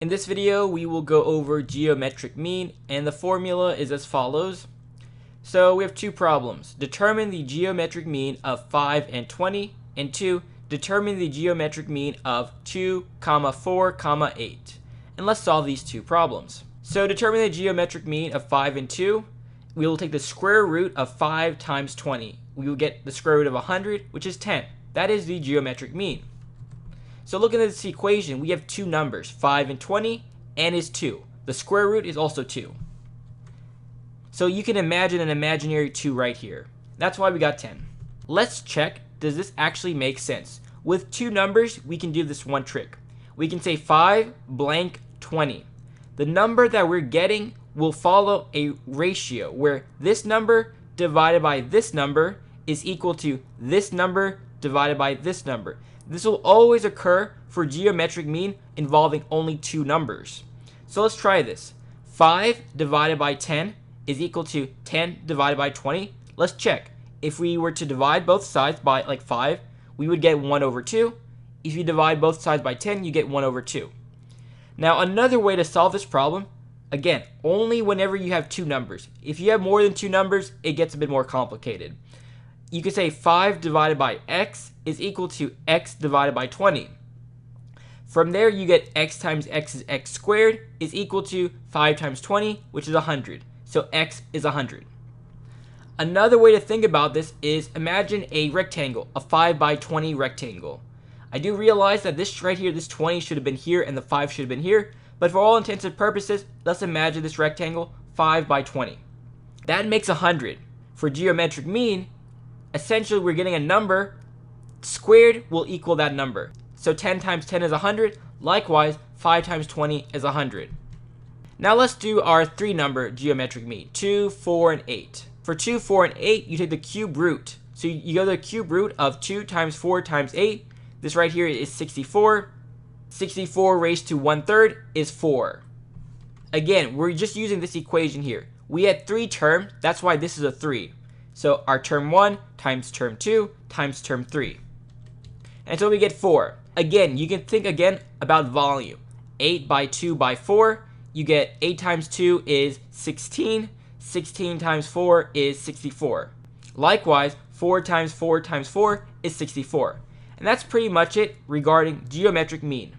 In this video, we will go over geometric mean, and the formula is as follows. So we have two problems. Determine the geometric mean of 5 and 20, and 2, determine the geometric mean of 2, 4, 8. And let's solve these two problems. So determine the geometric mean of 5 and 2. We will take the square root of 5 times 20. We will get the square root of 100, which is 10. That is the geometric mean. So looking at this equation, we have two numbers, 5 and 20, and is 2. The square root is also 2. So you can imagine an imaginary 2 right here. That's why we got 10. Let's check, does this actually make sense? With two numbers, we can do this one trick. We can say 5 blank 20. The number that we're getting will follow a ratio where this number divided by this number is equal to this number divided by this number. This will always occur for geometric mean involving only two numbers. So let's try this. 5 divided by 10 is equal to 10 divided by 20. Let's check. If we were to divide both sides by like 5, we would get 1 over 2. If you divide both sides by 10, you get 1 over 2. Now another way to solve this problem, again, only whenever you have two numbers. If you have more than two numbers, it gets a bit more complicated. You could say 5 divided by x is equal to x divided by 20. From there, you get x times x is x squared is equal to 5 times 20, which is 100. So x is 100. Another way to think about this is imagine a rectangle, a 5 by 20 rectangle. I do realize that this right here, this 20 should have been here and the 5 should have been here, but for all intents and purposes, let's imagine this rectangle 5 by 20. That makes 100. For geometric mean, essentially we're getting a number squared will equal that number. So 10 times 10 is 100. Likewise, 5 times 20 is 100. Now let's do our three number geometric mean, 2, 4, and 8. For 2, 4, and 8, you take the cube root. So you go to the cube root of 2 times 4 times 8. This right here is 64. 64 raised to 1/3 is 4. Again, we're just using this equation here. We had three terms, that's why this is a 3. So our term 1 times term 2 times term 3. And so we get 4. Again, you can think again about volume. 8 by 2 by 4, you get 8 times 2 is 16. 16 times 4 is 64. Likewise, 4 times 4 times 4 is 64. And that's pretty much it regarding geometric mean.